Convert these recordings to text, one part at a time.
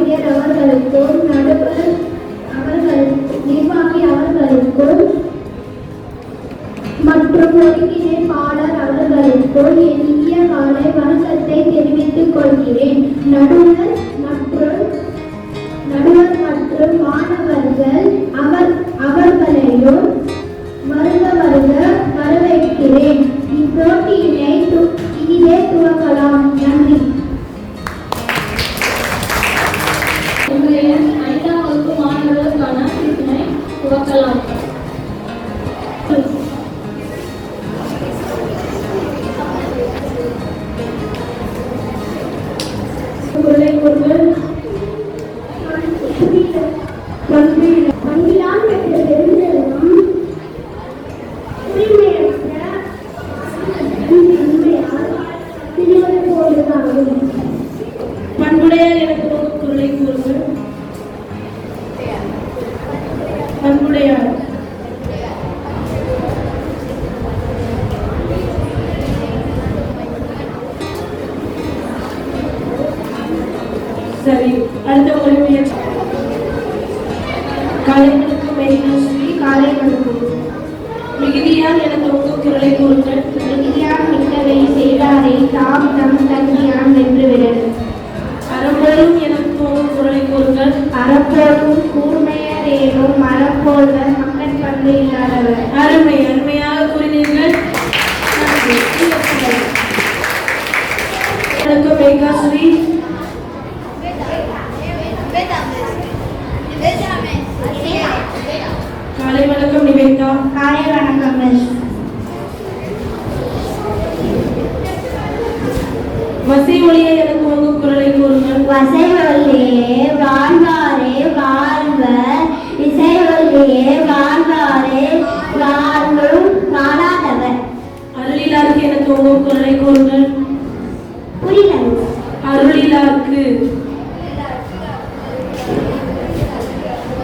ஆசிரியர் அவர்களுக்கும் நடுவர் நிர்வாகி அவர்களுக்கும் மற்றும் ஒருங்கிணைப்பாளர் அவர்களுக்கும் என் இனிய காலை வணக்கத்தை தெரிவித்துக் கொள்கிறேன். நடுவர் மற்றும் மாணவர்கள் அவர்களையும் வருக வரவேற்கிறேன். இப்போட்டியினை இனிதே துவக்கலாம். நன்றி. ஐந்தாம் வகுப்பு மாணவர்களுக்கான இதனை துவக்கலாம். பண்புடையார் எனக்கு குரலை கூறுங்கள். பண்புடையார். சரி, அடுத்த ஒரு முயற்சி. காலைகளுக்கு மெய்னஸ்ரீ காலை வணக்கம். மிகுதியால் எனக்கு குரலை கூறுங்கள். மிகுதியால் மிக்கவை செய்தாரை தாம் தம் தங்கியான் வென்றுவிடல். அறப்போலும் எனக்கு குரலை கூறுங்கள். அறப்போலும் கூர்மையரேனும் மரப்போல்வர் மக்கள் பண்பு இல்லாதவர். அருமையாக கூறினீர்கள். மேகாஸ்ரீ. காலை வணக்கம் நிவேதா. காலை வணக்கம் மிஸ். வசை ஒளியை எனக்கு உங்க குரலை கூறுங்கள். வசை ஒளியே வாழ்வாரே வாழ்வர், இசை ஒளியே வாழ்வாரே வாழ்வும் வாழாதவர். அருளிலாருக்கு எனக்கு உங்க குரலை கூறுங்கள். புரியல. அருளிலாருக்கு.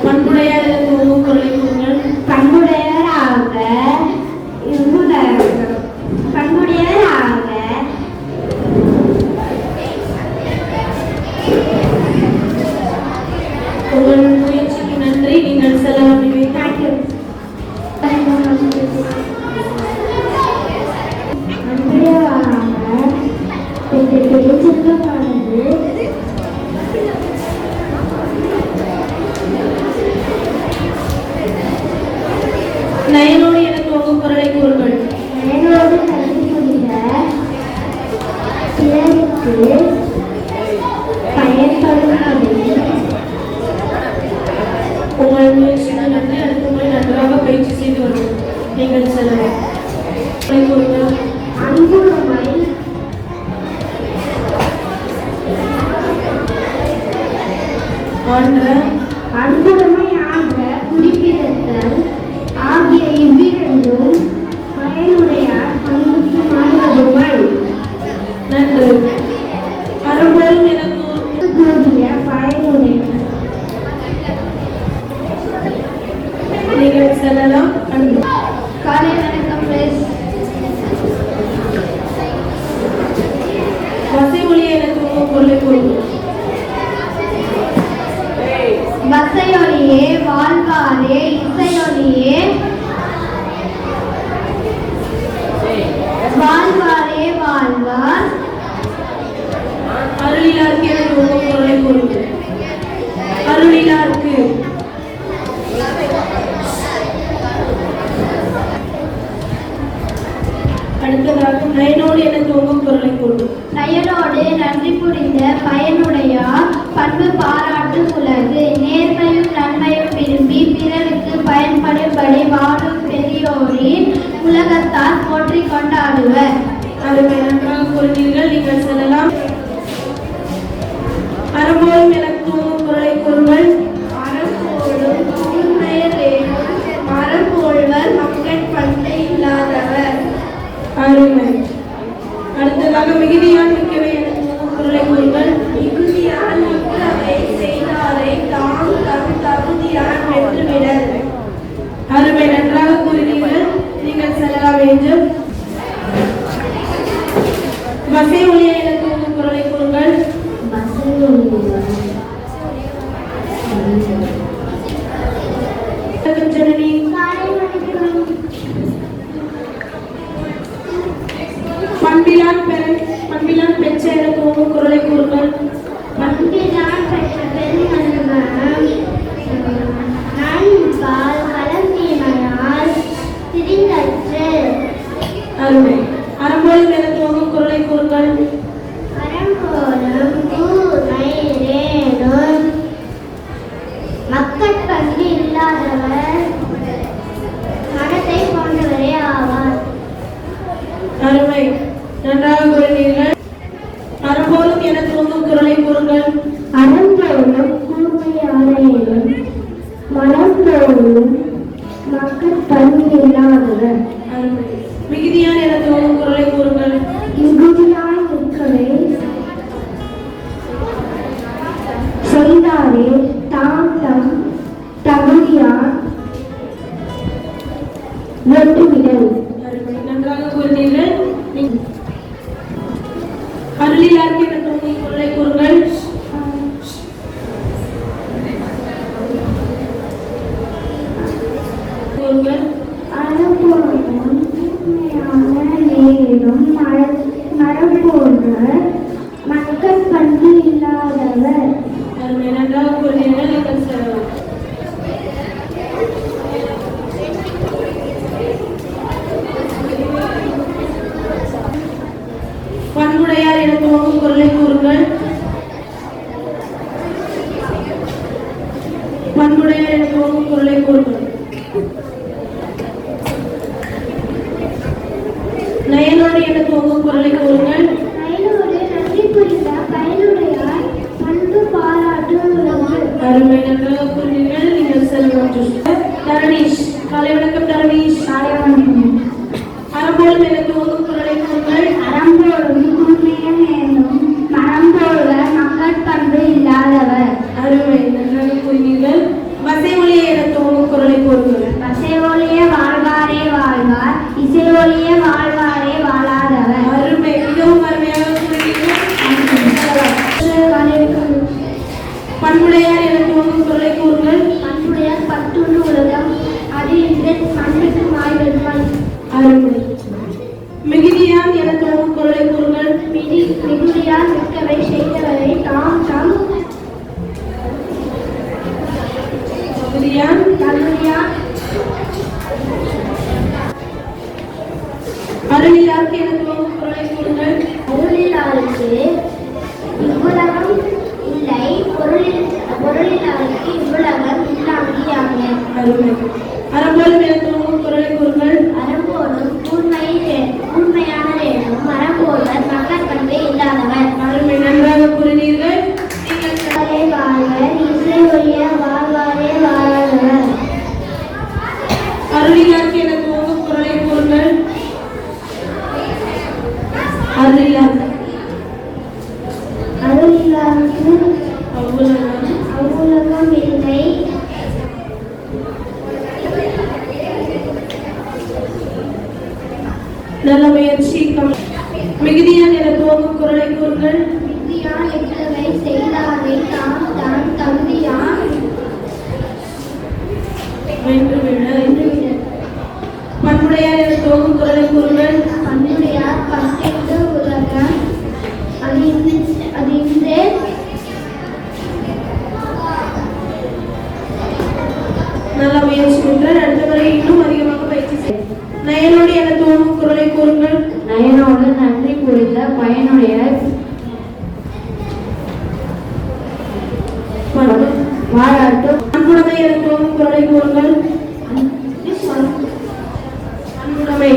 பண்புடையார் எனக்கு உங்க குரலை கூறுங்கள். பண்புடையராக உங்கள் முயற்சிக்கு நன்றி. நீங்கள் செல்லலாம். தேங்க்யூ. நயனோடு எனக்கு உங்க குரலை கூறுங்கள். நயனோடு கல்வி புரிந்த பிறருக்கு உங்கள் முயற்சிக்கு நன்றி. அடுத்த முறை நன்றாக பயிற்சி செய்து வருவோம். நீங்கள் செல்லலாம். அன்புடைமை ஆன்ற குறிப்பிடத்தல் ஆகிய இவ்விரண்டும் பயனுடையார் பண்புக்கு மாறுவதுமை. நன்று. அறப்போலும் எனக்கு கூடிய பயனுடைய. நீங்கள் செல்லலாம். காலை வணக்கம் மிஸ். வசை ஒளியை எனக்கு உங்க குரலை கூறுங்கள். வசையொலியே வாழ்வாரே, இசையொலியே வாழ்வாரே வாழ்வார். அருளிலாருக்கு எனக்கு உங்க குரலை கூறுங்கள். அருளிலாருக்கு. அடுத்ததாக நயனோடு எனக்கு உங்க குரலை கூறுங்கள். நயனோடு நன்றி புரிந்த பயனுடையார் பண்பு பாராட்டு உலகு. நேர்மையும் நன்மையும் விரும்பி பிறருக்கு பயன்படும்படி வாழும் பெரியோரின் உலகத்தால் போற்றி கொண்டாடுவர். அருமை. நன்றாக கூறினீர்கள். நீங்கள் செல்லலாம். அறப்போலும் எனக்கு உங்க குரலை கூறுங்கள். அறப்போலும் கூர்மையரேனும் மரப்போல்வர் மக்கள் பண்பு இல்லாதவர். அருமை. அடுத்ததாக மிகுதியால் மிக்கவை எனக்கு உங்க குரலை கூறுங்கள். மிகுதியால் மிக்கவை செய்தாரை தாம் தம் தகுதியான் வென்றுவிடல். அருமை. நன்றாக கூறினீர்கள். நீங்கள் செல்லலாம். வேண்டும். வசை ஒளியை எனக்கு உங்க குரலை கூறுங்கள். வசை ஒளியை செய்தாரே தாம் தம் தகுதியான் வெட்டுமிடல். நன்றாக கூறினீர்கள். அருளிலாருக்கு என தோன்றும் பொருளை கூறுங்கள். மக்கள் பண்பு இல்லாதவர். நன்றாக கூறினீர்கள். நீங்கள் செல்லலாம். பண்புடையார் என தோன்றும் பொருளை கூறுங்கள். பண்புடையார் என தோன்றும் பொருளை கூறுங்கள். நயனோடு என தோன்றும் பொருளை கூறுங்கள். நயனோடு நன்றி புரிந்த பயனுடையார் பண்பு பாராட்டுகிறவர். அருமை, நன்றாக கூறினீர்கள். நீங்கள் செல்லலாம். தரணீஷ், காலை வணக்கம். தரணீஷ், காலை வணக்கம். அறம்போலும் என தோன்றும் பொருளை கூறுங்கள். அறம்போலும் கூர்மையம் என்னும் மரம்போல்வர் மக்கள் பண்பு இல்லாதவர். அருமை, நன்றாக கூறினீர்கள். வசை ஒளிய என தோன்றும் பொருளை கூறுங்கள். வசை ஒளிய வாழ்வாரே வாழ்வார், இசை ஒளிய வாழ்வாரே வாழாதவர். அருமை, மிகவும் அருமையாக கூறினீர்கள். பண்புடையார் என தோன்றும் பொருளை கூறுங்கள். பண்புடையார் பத்துண்டு உலகம் அது இன்று மண்ணுக்கு மாய்வெடுப்பான். அருமை. மிகுதியான் என தோன்றும் பொருளை கூறுங்கள். மிகுதியார் மிக்கவை செய்தவரை தாம் தம் தகுதியான் அருளிலாருக்கு என தோன்றும் பொருளை கூறுங்கள். அருளிலாருக்கு இவ்வுலகம் இல்லை, பொருளிலாருக்கு இவ்வுலகம் இல்லாமையாமே. அருமை. அறம்போலும் என தோன்றும் பொருளை கூறுங்கள். அறம்போலும் கூர்மையானது என்னும் மரம்போல்வர் மக்கள் பண்பே இல்லாதவர். அருமை, நன்றாக கூறினீர்கள். வாழ்வர், இசை ஒளிய வாழ்வாரே வாழாதவர். அருளிலாருக்கு என தோன்றும் பொருளை கூறுங்கள். அருளிலாருக்கு அவ்வுலகம் இல்லை, நல்ல முயற்சி. மிகுதியான் என துவங்கும் குரலை கூறுங்கள். மிகுதியான் எவ்வளவை செய்தாரை தாம் தம் தகுதியான் வென்றுவிட. பண்புடையார் என துவங்கும் குரலை கூறுங்கள். பண்புடையார் பட்டென்று உலகம் அது இன்றே நல்ல முயற்சி பெற்றார். அடுத்த முறை இன்னும் அதிகமாக பயிற்சி செய்ய. நயனோடு என துவங்கும் குரலை கூறுங்கள். நயனோடு நன்றி புரிந்த பயனுடைய பாராட்டு. அன்புடைமை என துவங்கும் குரலை கூறுங்கள். அன்புடைமை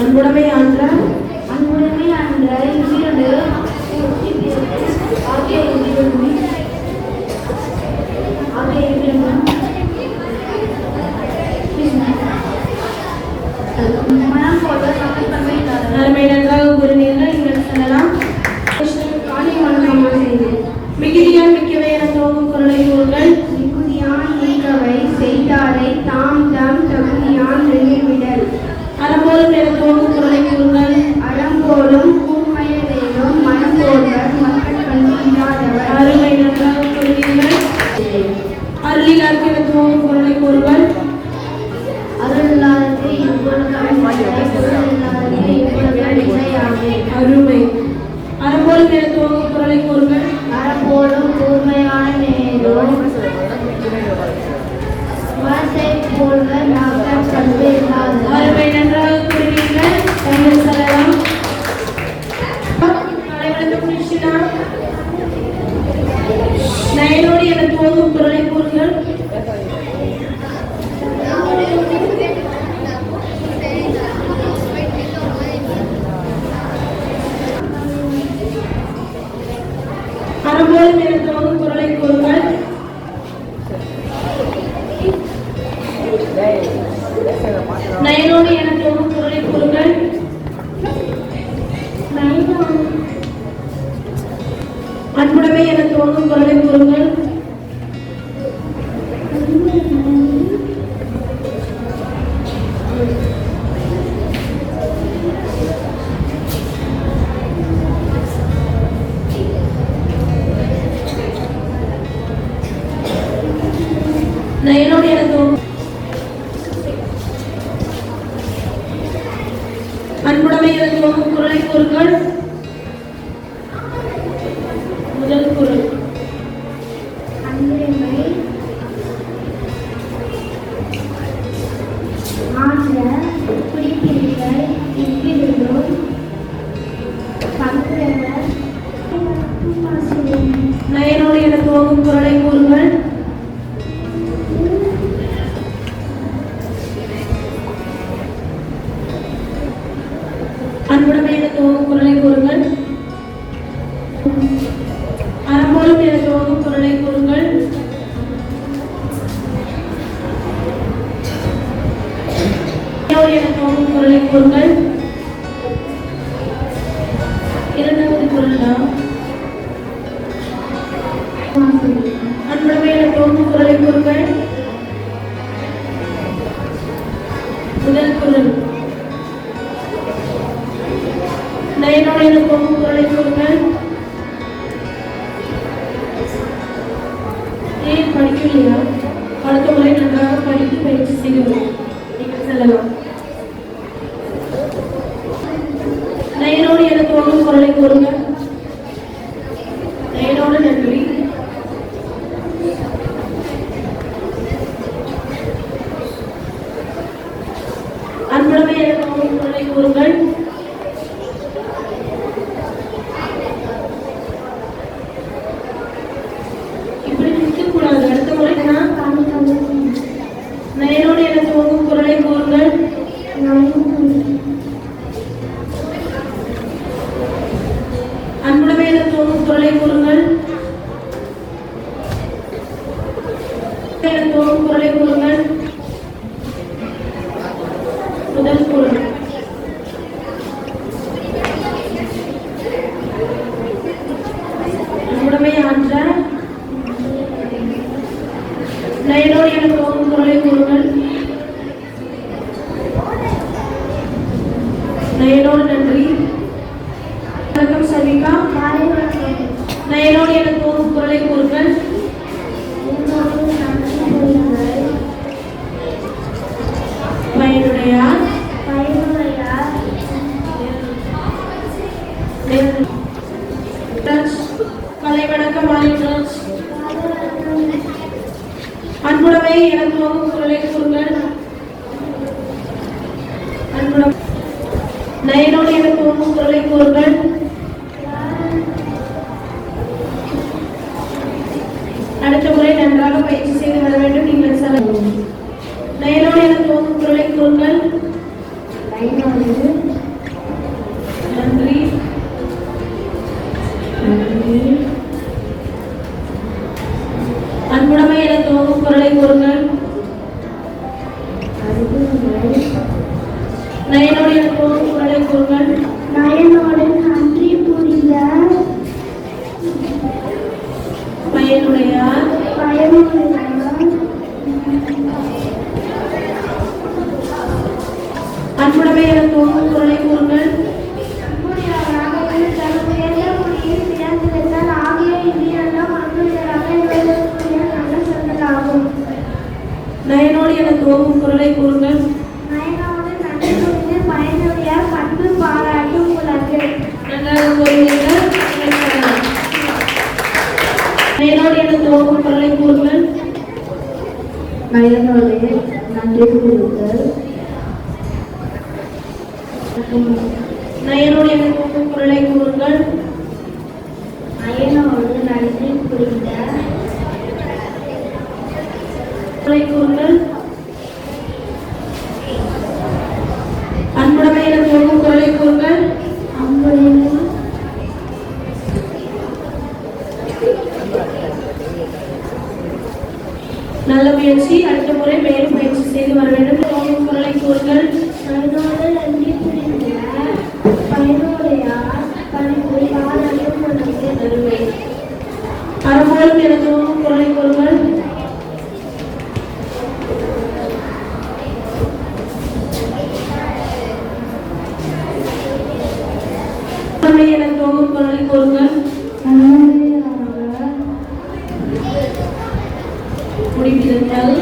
அன்புடைமை ஆன்ற அன்புடைமை ஆன்ற இரண்டு ஆகிய மனம் போல சமர்ப்பணமே இல்லாத அருமை, நன்றாக கூறினீர்கள். நீங்கள் செல்லலாம். மிகுதியான் மிக்கவை என துவங்கும் குரலை கூறுங்கள். மிகுதியான் மிக்கவை செய்தாரை தாம் தம் தகுதியான் வெளிவிடல். அறம்போலும் என துவங்கும் குரலை கூறுங்கள். அறம்போலும் கூர்மையதேனும் மனம் போல்வர் மக்கள் பண்பு இல்லாதவர். அருமை, நன்றாக கூறினீர்கள். அருளிலாருக்கு என துவங்கும் குரலை கூறுங்கள். அருளில்லாதது இவ்வுலகம் இல்லை, பொருளில்லாதது இவ்வுலகம் இல்லையாமே. அருமை. அறம்போலும் என துவங்கும் குரலை கூறுங்கள். அறம்போலும் கூர்மையான நேரும் மனசை போல்வர் மக்கள் பண்பு இல்லாதவர். அருமை, நன்றாக கூறினீர்கள். நீங்கள் செல்லலாம். நயனோடு என துவங்கும் குரலை கூறுங்கள். அறம்போலும் என துவங்கும் குரலை கூறுங்கள். நயனோடு என துவங்கும் குரலை கூறுங்கள். அன்புடமை என துவங்கும் குரலை கூறுங்கள். நயனோடு என துவங்கும் அன்புடமை என துவங்கும் குரலை கூறுங்கள். முதல் குரல். அன்புடைமை ஆற்ற குடிப்பீர்கள் இவ்விருந்தும் பங்குடைமை. நயனோடு என துவங்கும் குரலை கூறுங்கள். அன்புடமை என துவங்கும் குரலை கூறுங்கள். அறம்போலும் என துவங்கும் குரலை கூறுங்கள். என துவங்கும் குரலை கூறுங்கள். இரண்டாவது குரல் தான். அன்புடமை என துவங்கும் குரலை கூறுங்கள். முதல் குரல். நயனோடு என துவங்கும் குரலை கூறுங்கள். ஏன் படிக்கலையா? அடுத்த முறை நன்றாக படித்து பயிற்சி செய்கிறோம். நீங்கள் செல்லலாம். நயனோடு என துவங்கும் குரலை கூறுங்கள். நயனோடு நன்றி. அன்புடமை என துவங்கும் குரலை கூறுங்கள். அடுத்த முறை நயனோடு என துவங்கும் குரலை கூறுங்கள். அன்புடமை என துவங்கும் குரலை கூறுங்கள். என துவங்கும் குரலை கூறுங்கள். முதல் குரல். அன்புடமை ஆற்ற. நயனோடு என துவங்கும் குரலை கூறுங்கள். நயனோடு நன்றி. வணக்கம் சவிகா. நயனோடு என துவங்கும் குரலை கூறுங்கள். பயனுடையார். கலை வணக்கம் ஆயுதராஜ். அன்புடமை என துவங்கும் குரலை கூறுங்கள். அன்புடமை. நயனோடு என துவங்கும் குரலை கூறுங்கள். அடுத்த முறை நன்றாக பயிற்சி செய்து வர வேண்டும். நீங்கள் செல்லலாம். நயனோடு என துவங்கும் குரலை கூறுங்கள். நன்றி. அன்புடமை என துவங்கும் குரலை கூறுங்கள். நயனோடு என துவங்கும் குரலை கூறுங்கள். நயனோடு நன்றி புரிந்த பயனுடையார். அன்புடமை என துவங்கும் குரலை கூறுங்கள். நயனோடு என துவங்கும் குரலை கூறுங்கள். பயனுடைய பண்பு பாராட்டும் உலகு. நன்றாக கூறுவீர்கள். நயனோடு என துவங்கும் குரலை கூறுங்கள். நயனோடு நன்றி கூறுங்கள். நயனோடு என துவங்கும் குரலை கூறுங்கள். நயனோடு நன்றி புரிந்த குரலை கூறுங்கள். அன்புடமை என துவங்கும் குரலை கூறுங்கள். நல்ல முயற்சி. அடுத்த முறை மேலும் பயிற்சி செய்து வர வேண்டும். துவங்கும் குரலை கூறுங்கள். நயனோடு நன்றி புரிந்த பயனுடையார் பண்பு பாராட்டும் உலகு. அறம்போலும் என துவங்கும் குரலை கூறுங்கள். என துவங்கும் குரலை கூறுங்கள். முடிப்பிருந்தால்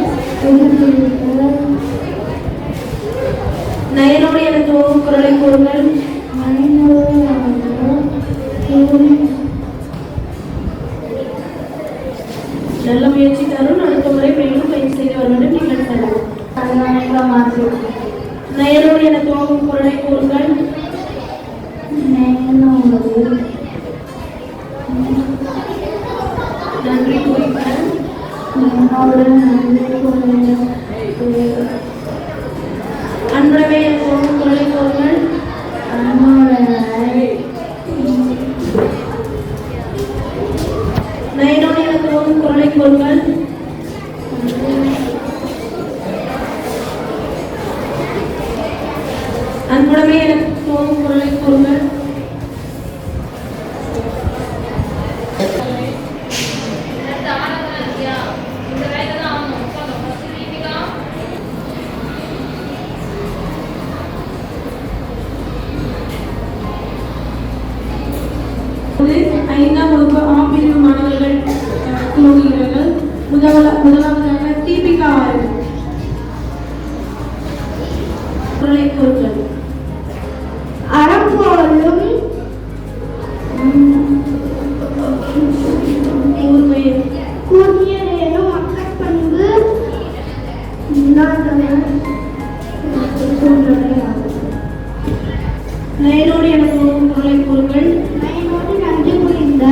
நயனோடு என துவங்கும் குரலை கூறுங்கள். நல்ல முயற்சி தரும். அடுத்த முறை மேலும் பயிற்சி செய்து வர வேண்டும். நீங்கள் செல்லலாம். நயனோடு என துவங்கும் குரலை கூறுங்கள். நன்றி கூறுங்கள். அன்புடவே என துவங்கும் குரலை கூறுங்கள். நயனோடு என துவங்கும் குரலை கூறுங்கள். அன்புடவே என துவங்கும் குரலை கூறுங்கள். ஐந்தாம் வகுப்பு ஆ பிரிவு மாணவர்கள் துவங்குகிறார்கள். முதலாவதாக தீபிகா குரலை கூறுங்கள். அறம்போலும் கூர்மையரேனும் மக்கட்பண்பு நயனோடு என துவங்கும் குரலை கூறுங்கள். நயனோடு நன்றி புரிந்த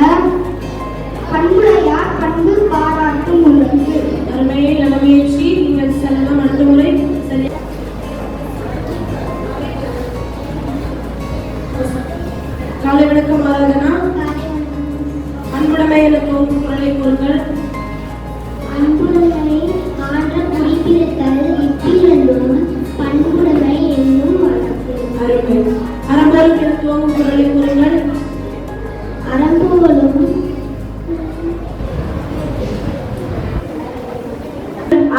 பண்புடையார் பண்பு பாராட்டும் உள்ளது. அருமையை நல்ல முயற்சி. நீங்கள் செல்லலாம். அடுத்த முறை சரி. காலை வணக்கம் ஆராதனா. அன்புடைமை என துவங்கும் குரலை கூறுங்கள். அன்புடைமை ஆற்ற குறிப்பிடுத்தல் இப்பிரண்டும் பண்புடைமை என்னும் வழக்கு. அருமை. அறம்போலும் என துவங்கும் குரலை கூறுங்கள். அறம்போலும்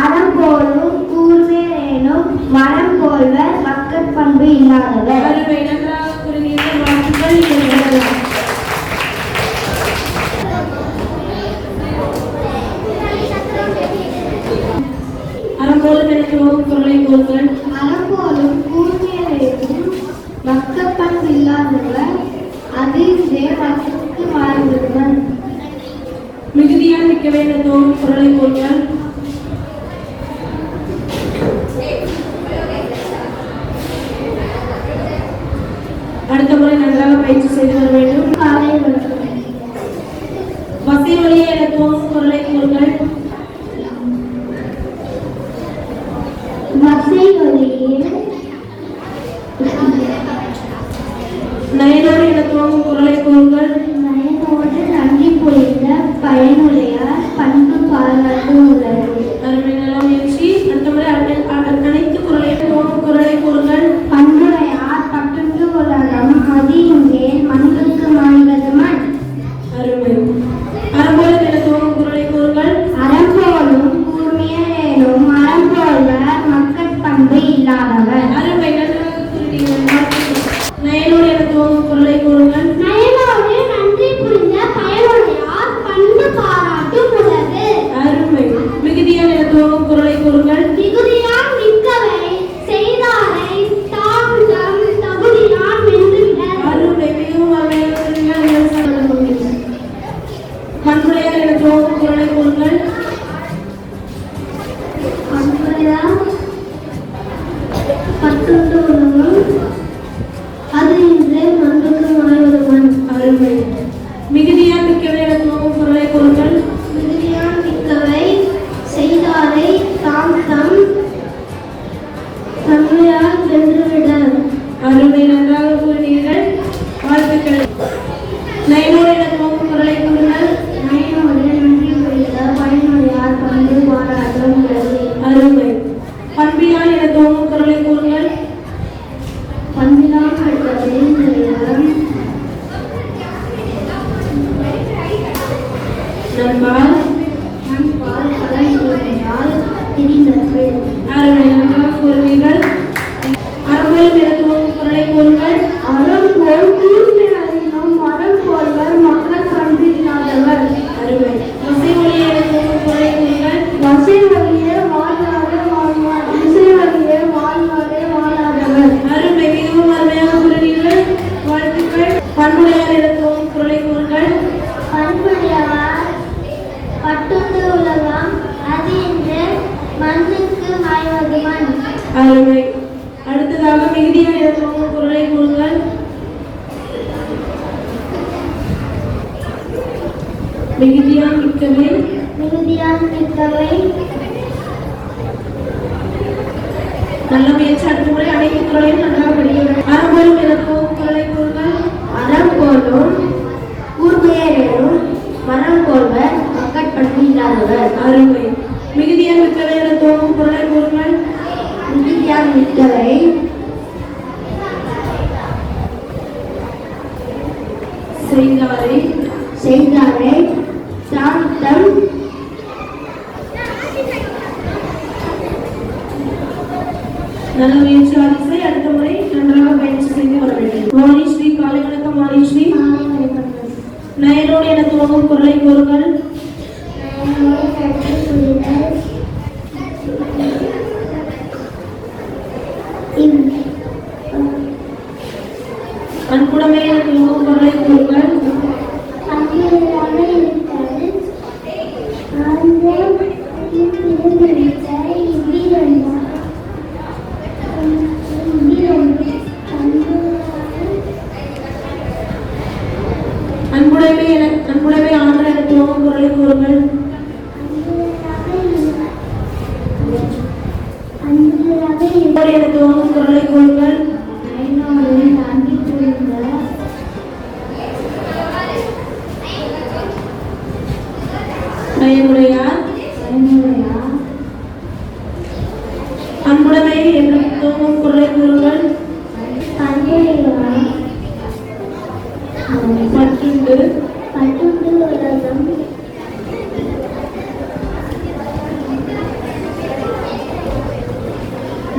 அறம்போலும் கூர்மையரேனும் மரம் போல்வர் மக்கட்பண்பு இல்லாதவர். அருமை. நன்றாக கூறினீர்கள். வாழ்த்துக்கள். நீங்கள் வரலாம். அறம்போலும் என துவங்கும் குரலை கூறுங்கள். அறம்போலும் கூர்மையரேனும் மக்கட்பண்பு இல்லாதவர் அதிர்ந்தே மக்களுக்கு வாழ்ந்தவர். மிகுதியால் மிக்கவே என துவங்கும் குரலை கூறுங்கள். அடுத்த முறை நன்றாக பயிற்சி செய்து வர வேண்டும். காலை வசை வழியே என துவங்கும் குரலை கூறுங்கள். வசை வழியில் நயனோடு என துவங்கும் குரலை கூறுங்கள். நயனோடு நன்றி புரிந்த பயனுடையார் பண்பு பாராட்டும் உள்ளது. அருமை. நல்ல முயற்சி. அடுத்த முறை அனைத்து குரலை துவங்கும் குரலை கூறுங்கள். பண்புடையார் பட்டுண்டு உலகம் அதிருந்தே மண்ணுக்கு மாய்வது மண். அருமை. அறம்போலும் என துவங்கும் குரலை கூறுங்கள். அறம்போலும் கூர்மையரேனும் மரம் போல்வர் மக்கட்பண்பு இல்லாதவர். அருமை. நன்றாக கூறினீர்கள். நயனோடு என துவங்கும் குரலை கூறுங்கள். நயனோடு நன்றி புரிந்த பயனுடையார் பண்பு பாராட்டும் உள்ளது. அருமை. மிகுதியால் என துவங்கும் குரலை கூறுங்கள். மிகுதியான் மிக்கவை செய்தாரை தாழ்ந்தம் தகுதியான் வென்றுவிடல். அருமை. மிகவும் அருமையாக கூறினீர்கள். பண்புடையார் என துவங்கும் குரலை கூறுங்கள். பண்புடையார் பட்டுண்டு உலகம் அது இன்று மண்ணுக்கு மாய்வது மண். அருமை. மிகுதியால் மிக்கவே என துவங்கும் குரலை கூறுங்கள். மிகுதியான் மிக்கவை செய்தாரை தாம் தம் தன்மையால் வென்றுவிடல். அருமை. நன்றாக கூறினீர்கள். வாழ்த்துக்கள். நயனோடு என துவங்கும் குரலை கூறுங்கள். நயனோடு நன்றி புரிந்த பயனுடைய நண்பால் கலன் கூறினால் திரிந்தது. அருமை, நன்றாக கூறுவீர்கள். அறம்போல் என துவங்கும் குரலை கூறுங்கள். அறம் போல் தூய்மை அறியும் மரம் போல்வர் மக்கள் பண்பில்லாதவர். அருமை. வசை ஒளியை என துவங்கும் குரலை கூறுங்கள். வசை வழியே வாழ்வாரே வாழ்வார், இசை வழியே வாழ்வாரே வாழாதவர். அருமை, மிகவும் அருமையாக கூறுவீர்கள். வாழ்த்துக்கள். பண்புடையார் என துவங்கும் குரலை கூறுங்கள். பண்புடையவர் பட்டுண்டு உலகம் அது என்று மண்ணுக்கு மாய்வது மண். அருமை. அடுத்ததாக மிகுதியார் என துவங்கும் குரலை கூறுங்கள். மிகுதியான் மிக்கவை. மிகுதியான் மிக்கவை. நல்ல முயற்சி. அடுத்த முறை அனைத்து குரலையும் நன்றாக படிக்க. அறம்போலும் என துவங்கும் குரலை கூறுங்கள். அறம் போலும் கூர்மையரும் மரம் போல்வர் மக்கள் பண்பில்லாதவர். அருமை. மிகுதியான் மிக்கவை என துவங்கும் குரலை கூறுங்கள். மிகுதியான் மிக்கவை. செய்தாரை. செய்தாரை சாந்தம். நல்ல முயற்சி ஆதிசை. அடுத்த முறை நன்றாக பயிற்சி செய்து வர வேண்டும். வாணிஸ்ரீ. காலை வணக்கம் வாணிஸ்ரீ. நயனோடு என துவங்கும் குரலை கூறுங்கள். அன்புடமே என துவங்கும் குரலை கூறுங்கள். அன்புடமே ஆனந்தம் என துவங்கும் குரலை கூறுங்கள். என துவங்கும் குரலை கூறுங்கள். நயனுடையார். அன்புடமே என்ற துவங்கும் குரலை கூறுங்கள். பட்டுண்டு. பட்டுண்டு உலகம்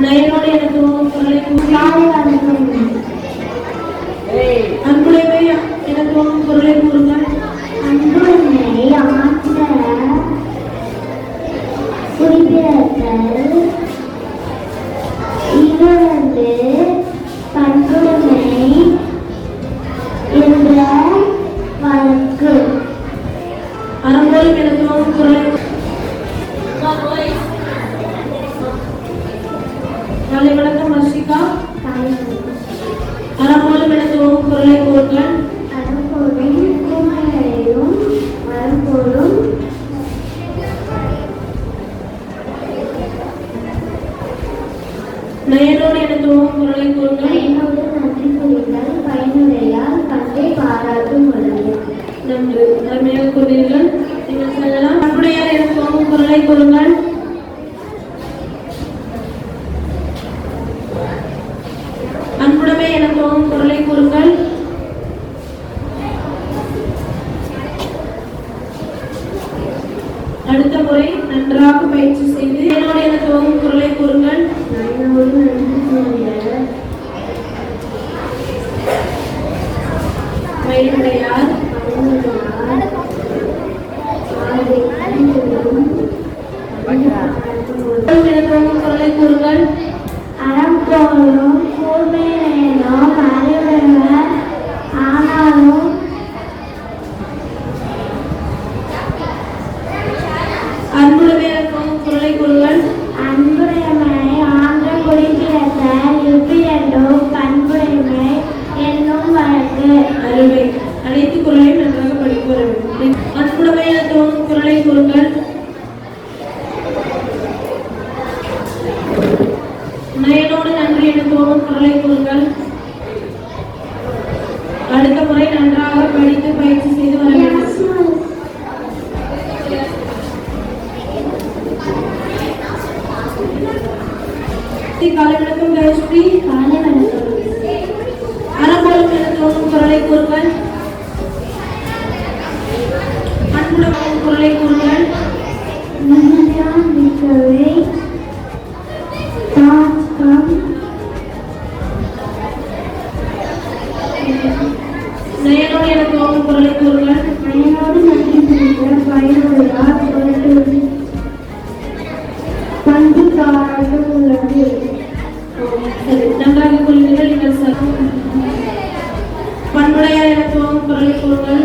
நயனோடு என துவங்கும் குரலை கூறுங்கள். காலை வணக்கம். அன்புடமே என துவங்கும் குரலை கூறுங்கள். அன்புடைமை ஆற்ற குறிப்பிடத்தல் இவரது பண்புடைமை என்ற வழக்கு. அறம்போல் என துவங்கும் குரலை. காலை வணக்கம் வர்ஷிகா. அறம்போலும் என துவங்கும் குரலை கூறுங்கள். அறம்போலும் கூமையடையும் மரம்போலும் நயனோடு என துவங்கும் குரலை கூறுங்கள். பயனோடு நன்றி புரிதல் பயனுடையால் பண்டை பாராட்டும் உலகு. நன்று. அருமையாக கூறுவீர்கள். நீங்கள் சொல்லலாம். அன்புடையார் என துவங்கும் குரலை கூறுங்கள். அன்புடமே என துவங்கும் குரலை கூறுங்கள். அடுத்த முறை நன்றாக பயிற்சி செய்து என்னோடு என துவங்கும் குரலை கூறுங்கள். பயனோடு நன்றி புரிதல் பயனுடையார். என துவங்கும் குரலை கூறுங்கள். அறம் போலும் கூர்மையினும் அறிவுடையவர் ஆனாலும் அன்புடமே என துவங்கும் குரலை கூறுங்கள். அன்புடைமை ஆன்ற குறிப்பிடத்தல் இவ்விரண்டும் பண்புடைமை என்னும் வழக்கு. அருமை. அனைத்து குரலையும் நன்றாக படிக்க வர வேண்டும். அன்புடமே என துவங்கும் குரலை கூறுங்கள். நயனோடு நன்றி என துவங்கும் குரலை கூறுங்கள். அடுத்த முறை நன்றாக படித்து பயிற்சி செய்து வர வேண்டும். காலை வணக்கம் ஜெயஸ்ரீ. காலை வணக்கம். அறம்போலும் என துவங்கும் குரலை கூறுங்கள். அன்புடன் குரலை கூறுங்கள். நயனோடு என துவங்கும் குரலை கூறுங்கள். நயனோடு நன்றி செய்த பயனுடையார் பொருட்டு பண்பு காரணம் உள்ளது. சரி, நன்றாக கூறுவீர்கள். நீங்கள் பண்புடையார் என துவங்கும் குரலை கூறுங்கள்.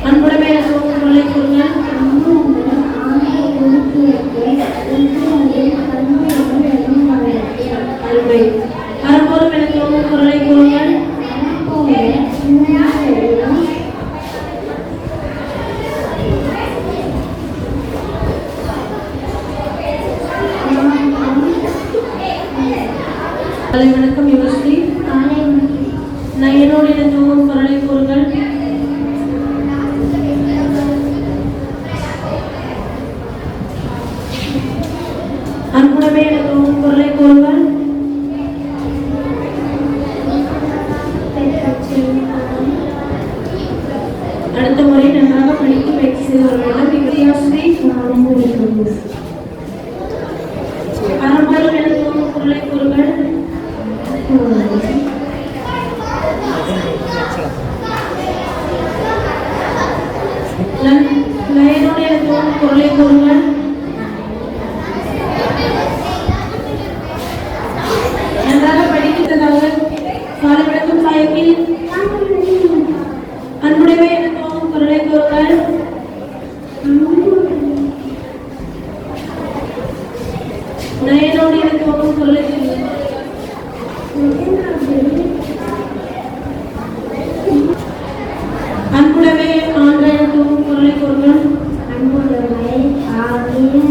அன்புடைமை என துவங்கும் குரலை கூறுங்கள். அருமை. அறம்போலும் என துவங்கும் குரலை கூறுங்கள். காலை வணக்கம் யுவஸ்ரீ. நயனோடு என துவங்கும் குரலை கூறுங்கள். அன்புடைமை என துவங்கும் குரலை கூறுங்கள். அடுத்த முறை நன்றாக படித்து பயிற்சி செய்து வர வேண்டும். வித்யாஸ்ரீ. அறம்போலும் என துவங்கும் குரலை கூறுங்கள். நயனோடு என துவங்கும் குரலை கூறுங்கள். நன்றாக படித்ததாக காலை வணக்கம் சாயக்கில். அன்புடைமை என துவங்கும் குரலை கூறுங்கள். நயனோடு என துவங்கும் குரலை கூறுங்கள். அன்புடைமை ஆன்ற என துவங்கும் குரலை கூறுங்கள். அன்புடைமை ஆகிய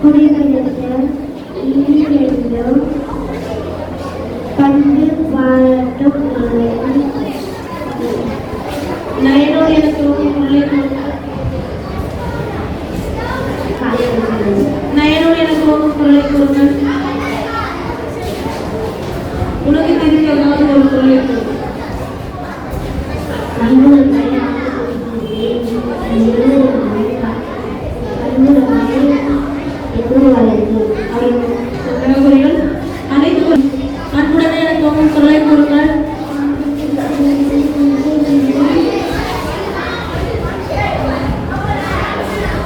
குடிகளிடம் ஈடுபடும் பண்பு பாராட்டும் உள்ளது. நயனோடு என துவங்கும் குரலை கூறுங்கள். நயனோடு என துவங்கும் குரலை கூறுங்கள். உனக்கு தெரிந்த ஏதாவது ஒரு குரலை கூறுங்கள். அன்புடைமை அனைத்து அன்புடைமை என துவங்கும் குரலை கூறுங்கள்.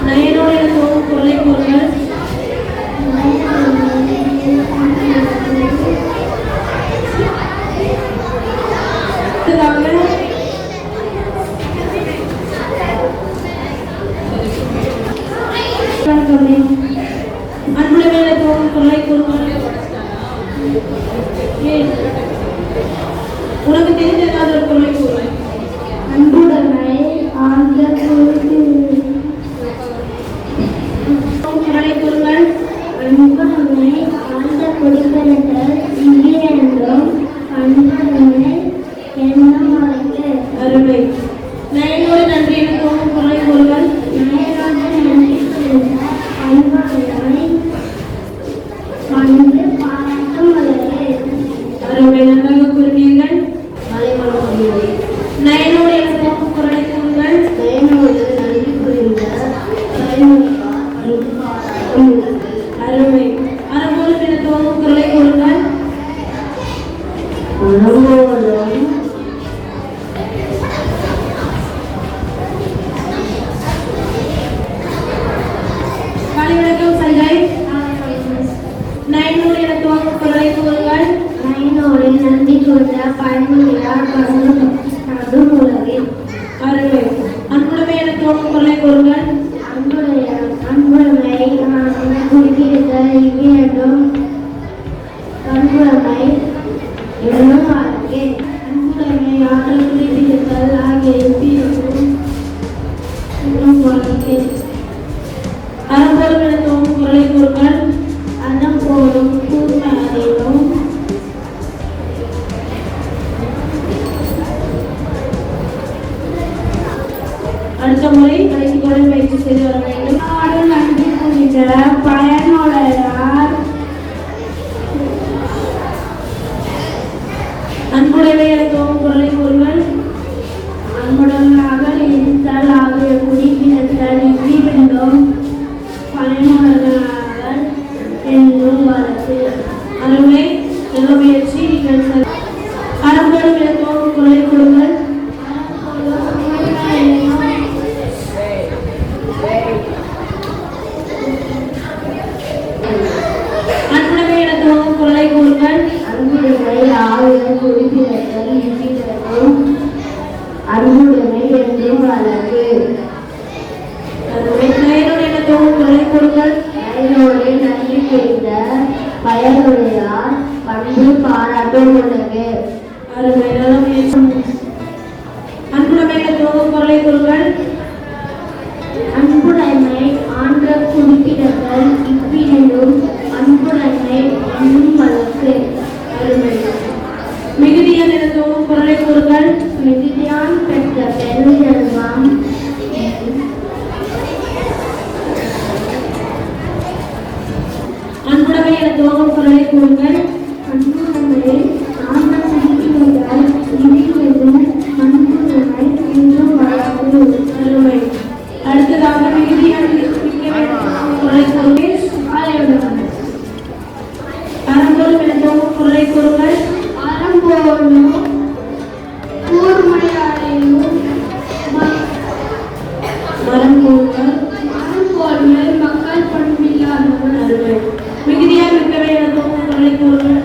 நயனோடு என துவங்கும் குரலை கூறுங்கள். அன்புடைமை என துவங்கும் குரலை கூறுங்கள். உனக்கு தெரிந்த ஏதாவது ஒரு குரலை கூறுங்கள். அன்புடைமை ஆழ்ந்த குரலை கூறுங்கள். அன்புடைமை ஆழ்ந்த குடிப்பிறந்தல் இங்கே என்றும் அன்புடைமை எண்ணம் வளர்த்து. அருமை. நயனோடு நன்றி என துவங்கும் குரலை கூறுங்கள். நயனோடு நன்றி செய்த அன்புடைமை பண்பு பாராட்டும் உள்ளது. அருமை. நன்றாக கூறினீர்கள். நயனோடு என துவங்கும் குரலை கூறுங்கள். நயனோடு நன்றி புரிந்த அருமை. அறம்போலும் என துவங்கும் குரலை கூறுங்கள். காலை வணக்கம் சஞ்சய். நயனோடு என துவங்கும் குரலை கூறுங்கள். நயனோடு நன்றி கொண்ட பயனுடையார் பண்பும் உலகு. அருமை. அன்புடைமை என துவங்கும் குரலை கூறுங்கள். அன்புடைமை குறிப்பிட்ட இவ்விரண்டும் அன்புடைமை என்னும் வாழ்க்கை. அன்புடைமை ஆற்றல் குறிப்பிடுதல் ஆகிய இவ்விரண்டும் என்னும் வாழ்க்கை. அறம்போலும் என துவங்கும் குரலை கூறுங்கள். அறம் போலும் கூர்மையிலும் அடுத்த முறை கடைசிக்குடன் பயிற்சி செய்து வர வேண்டும். நன்றி புரிந்த பயனுடையார் அன்புடையவை என துவங்கும் குரலை கூறுங்கள். அன்புடனாக இருந்தால் ஆகிய குடிப்பினத்தால் இவ்விருந்தும் பயனுள்ளதாக என்னும் வழக்கு. அருமை. நல்ல முயற்சி. நீங்கள் அறம்படும் என துவங்கும் குரலை கூறுங்கள். அன்புடைமை என துவங்கும் குரலை கூறுங்கள். அன்புடைமை ஆகிய குடிப்பினத்தால் இவ்விருந்தும் அன்புடைமை என்னும் வழக்கு. நயனோடு என துவங்கும் குரலை கூறுங்கள். நயனோடு நன்றி செய்த பயனுடையார் பண்பு பாராட்டும் உள்ளது. அருமை. நல்ல முயற்சி. அன்புடைமை என துவங்கும் குரலை கூறுங்கள். அன்புடைமை ஆன்ற குடிப்பினர்கள் இவ்விரண்டும் அன்புடைமை என்னும் வழக்கு. அருமை. மிகுதியான் என துவங்கும் குரலை கூறுங்கள். மிகுதியான் பெற்ற பெருஞ்செல்வம் அன்புடைமை என துவங்கும் குரலை கூறுங்கள். அன்புடைமை ஆன்ற குடிப்பினர்கள் இவ்விரண்டும் அன்புடைமை என்னும் வழக்கு. அருமை. அடுத்ததாக மிகுதியான் குரலை கூறுங்கள். அறம்பொருள் என துவங்கும் குரலை கூறுங்கள். அறம்போலும் கூர்மையாலையும் மரம் கூறுங்கள். மறுபோல்மை மக்கள் பண்பில்லாதவர். அருமை. மிகுதியான் மிக்கவை என துவங்கும் குரலை கூறுங்கள்.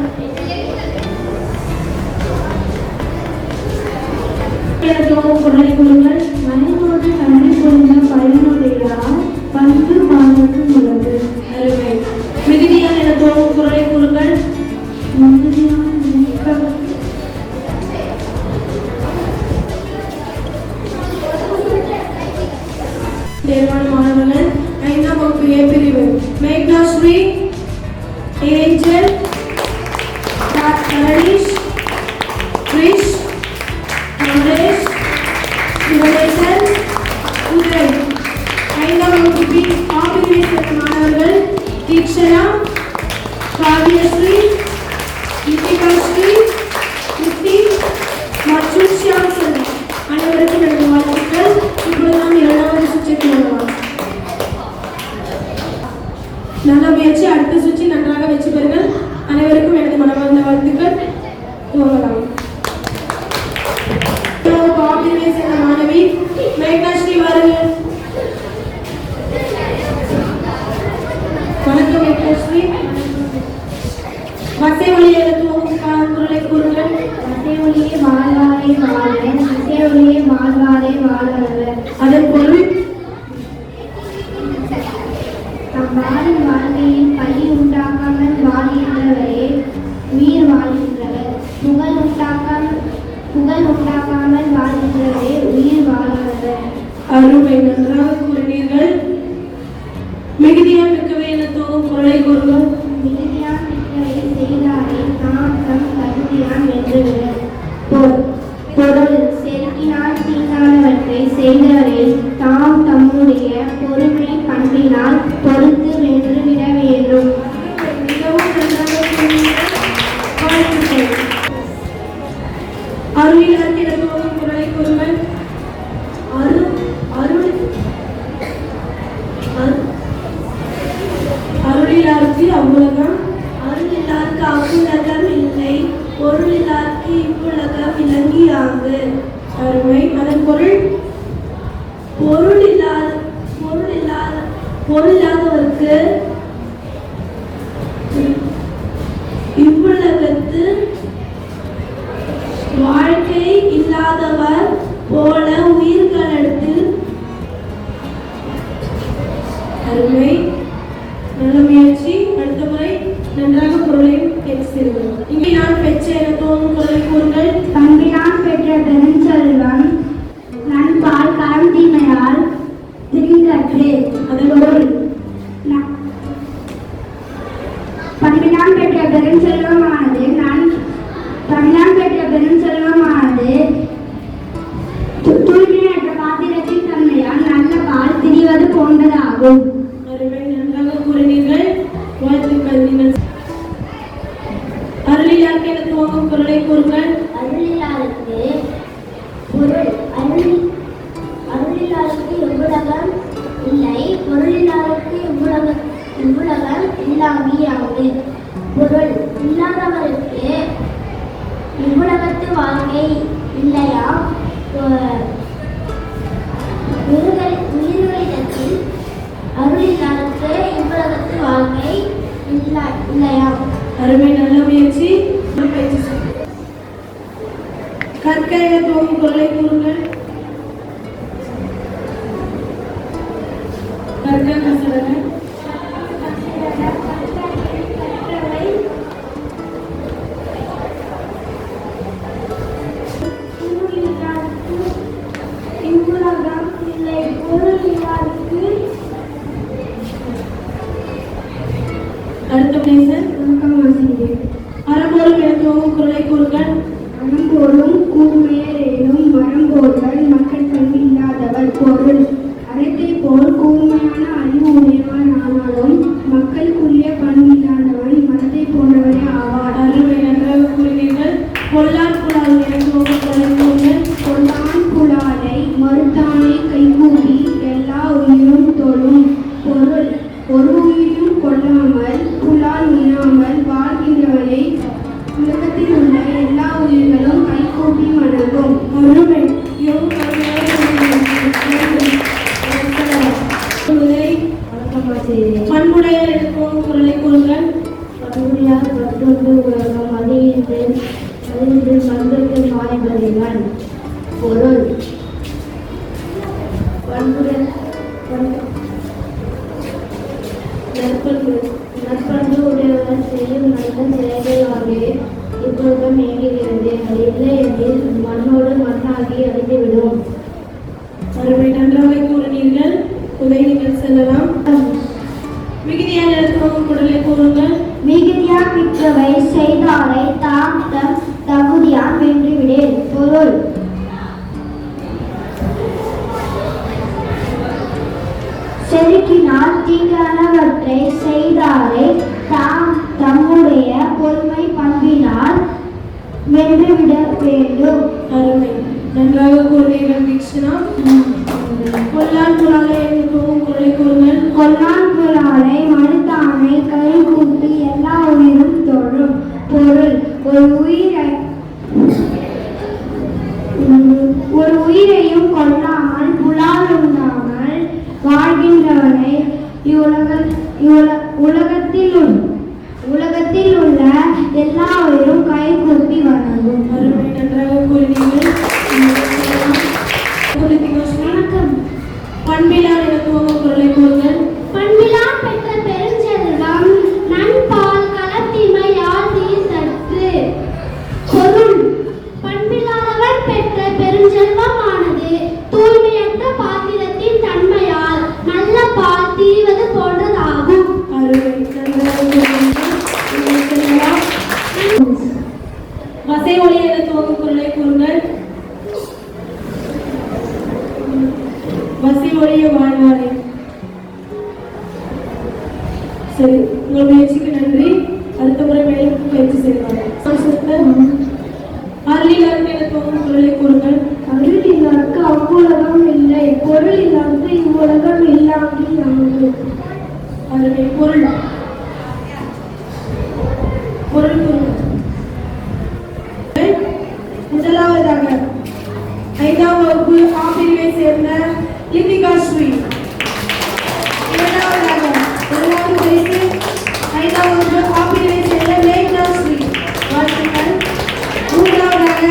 என துவங்கும் குரலை கூறுங்கள். மனிதனோடு நன்றி புரிந்த பயனுடையார் பண்பு பாராட்டும் உள்ளது. அருமை. மிகுதியான் என துவங்கும் குரலை கூறுங்கள். மிகுதியான் மிக்க தேர்வான மாணவர்கள் 5ஆம் வகுப்பு ஏ பிரிவு மேக்னாஸ்ரீ, ஏஞ்சல், கரணீஷ், கிரிஷ், அமரேஷ், சிவனேசன், உதய். 5ஆம் வகுப்பு பி ஆ பிரிவை சேர்ந்த மாணவர்கள் தீக்ஷனா, காவியஸ்ரீ, நித்திகாஸ்ரீ, நித்தி மற்றும் ஷியாம் செல்வம். அனைவருக்கும் எனது வாழ்த்துக்கள். இப்பொழுது நாம் 2வது சுற்றுக்கு வருவோம். நல்ல முயற்சி. அடுத்த சுற்றி நன்றாக வெற்றி பெறுங்கள். அனைவருக்கும் எனது மனமார்ந்த வாழ்த்துக்கள். துவங்கலாம். பாபிரிவை சேர்ந்த மாணவி மேக்னாஸ்ரீ வாருங்கள். வணக்கம் மேக்னாஸ்ரீ. வசை ஒளியை துவங்கும் குரலை கூறுங்கள். இசையொலியே வாழ்வாரே வாழ்க, இசையொலியே வாழ்வாரே வாழ்வர். அதன் பொருள் தம் வாழும் வாழ்க்கையில் பழி உண்டாக்காமல் வாழ்கின்றவரே உயிர் வாழ்கின்றவர். புகழ் உண்டாக்காமல் வாழ்கின்றவரே உயிர் வாழ்கிறவர். அருமை. நன்றாக கூறினீர்கள். மிகுதியான் மிக்கவை என துவங்கும் குரலை கூறுங்கள். மிகுதியான் மிக்கவை செய்தாரே தாம் தம் தகுதியான் வென்றுவிடர். பொருள் செருக்கினால் தீங்கானவற்றை செய்தவரே தாம் தம்முடைய பொறுமை பண்பினால் பொறுத்து வென்றுவிட வேண்டும். மிகவும் நன்றாக கூறினீர்கள். வாழ்த்துக்கள். அருளிலாருக்கு என துவங்கும் குரலை கூறுங்கள். அருளிலாருக்கு அவ்வுலகம். அருளிலாருக்கு அவ்வுலகம் இல்லை, பொருளிலாருக்கு இவ்வுலகம் விளங்கியாங்கு. அருமை. அதன் பொருள் பொருளில்லாதவருக்கு இவ்வுலகத்து வாழ்க்கை இல்லாதவர் போல உயிர்களிடத்தில். அருமை. நல்ல முயற்சி. அடுத்த முறை நன்றாக பொருளையும் பேசுகிறீர்கள். இங்கே நான் பெற்ற என துவங்கும் குரலை கூறுங்கள். தம்பிரான் பெற்ற பெருஞ்செல்வம் நண்பால் கரந்திமையால் திரிந்தற்று. அதன் பொருள் பண்பினான் பெற்ற பெருஞ்செல்வமானது தூய்மையற்ற பாத்திரத்தின் தன்மையால் நல்ல பால் திரிவது போன்றதாகும். அருமை. நன்றாக கூறினீர்கள். வாழ்த்துக்கள். நீங்கள் அருளிலாருக்கு என துவங்கும் குரலை கூறுங்கள். வாழ்ந்து பொருள் அருளிலாருக்கு எவ்வுலகம் இல்லை பொருளிலாருக்கு இவ்வுலகம் இல்லாமையாவது. பொருள் இல்லாதவருக்கு இவ்வுலகத்து வாழ்க்கை இல்லையா? உயிர்களிடத்தில் அருளிலாருக்கு இவ்வுலகத்து வாழ்க்கை இல்லையா? அருமை, நல்ல முயற்சி. கற்க என துவங்கும் குரலை கூறுங்கள். கற்க கசடக இவ்வுலகம் இல்லை பொருள் இல்லாருக்கு. அடுத்த பேசன் ஆசிரியர் அறம்போலும் என துவங்கும் குரலை கூறுங்கள். அறம்போலும் கூர்மையரேனும் மரம்போர்கள் மக்கள் கல்வி இல்லாதவர். பொருள் அறத்தை போல் கூர்மையான அறிவு உடையவன் ஆனாலும் மக்களுக்குரிய பண்பில்லாதவன் மரத்தை போன்றவரே ஆவார். அருமை, நன்றாக கூறினீர்கள். பொல்லான் குழால் என துவங்கும் குரலை கூறுங்கள். பொல்லான் புலாலை மறுத்தானை கைகூடி எல்லா உயிரும் தொழும். பொருள் ஒரு உயிரும் கொள்ளாமல் புலால் உண்ணாமல் வாழ்கின்றவனை உலகத்தில் உள்ள எல்லா உயிர்களும் கைகூப்பி வணங்கும். அருமை, பண்புடைய என துவங்கும் குரலை கூறுங்கள். பண்புடையார் மற்றொன்று உலகம் அதிலிருந்து மருந்துக்கு மாயப்படுகிறான். பொருள் நற்பண்பு உடையவர் செய்யும் நல்ல செயல்களாகவே இப்பொழுதும் இயங்குகிறது. அது இல்லை எனில் மண்ணோடு மண்ணாகி அழிந்துவிடும். அருமை, நன்றாக கூறினீர்கள். நீங்கள் செல்லலாம். மிகுதியான என துவங்கும் குரலை கூறுங்கள். மிகுதியா மிக்கவை செய்தாரை தாம் தம் தகுதியான் வென்றுவிடேன். பொருள் செருக்கினால் தீங்கானவற்றை செய்தாரை தாம் தம்முடைய பொறுமை பண்பினால் வென்றுவிட வேண்டும். அருமை, நன்றாக கூறினீர்கள். தீக்ஷனா பொல்லான் குழாலை என துவங்கும் குரலை கூறுங்கள். கொல்லான் புலாலை மறுத்தானை கைகூப்பி எல்லா உயிரும் தொழும். பொருள் ஒரு உயிரையும் கொல்லாமல் புலால் உண்ணாமல் வாழ்கின்றவனை உலகத்தில் உள்ள எல்லா உயிரும் கைகூப்பி வணங்கும். அருமை, நன்றாக கூறினீர்கள். வணக்கம். பண்பிலார் என துவங்கும் குரலை கூறுங்கள். பண்பிலார் பெற்ற பெருஞ்செல்வம் நண்பால் களத்திமையால் தீர்த்தற்று. பொருள் பண்பில்லாதவர் பெற்ற பெருஞ்செல்வமானது தூய்மையற்ற பாத்திரத்தின் தன்மையால் நல்ல பால் தீர்வது போன்றதாகும். அருமை, நன்றாக கூறினீர்கள். வசை ஒளி என துவங்கும் குரலை கூறுங்கள். வசை ஒளிய வாழ்வாரே. சரி, உங்கள் முயற்சிக்கு நன்றி. அடுத்த முறை மேலும் பயிற்சி செய்வாங்க. அருளிலாருக்கு என துவங்கும் குரலை கூறுங்கள். அருளிலாருக்கு அவ்வுலகம் இல்லை பொருள் இல்லாத இவ்வுலகம் இல்லாமல். அருமை, பொருள் கூறுங்கள். முதலாவதாக 5ஆம் வகுப்பு ஆ பிரிவை சேர்ந்த லிபிகா ஸ்ரீ. இரண்டாவதாக 1ஆவது பரிசு 5ஆம் வகுப்பு ஆ பிரிவை சேர்ந்த மேக்னா ஸ்ரீ. வாழ்த்துக்கள். மூன்றாவதாக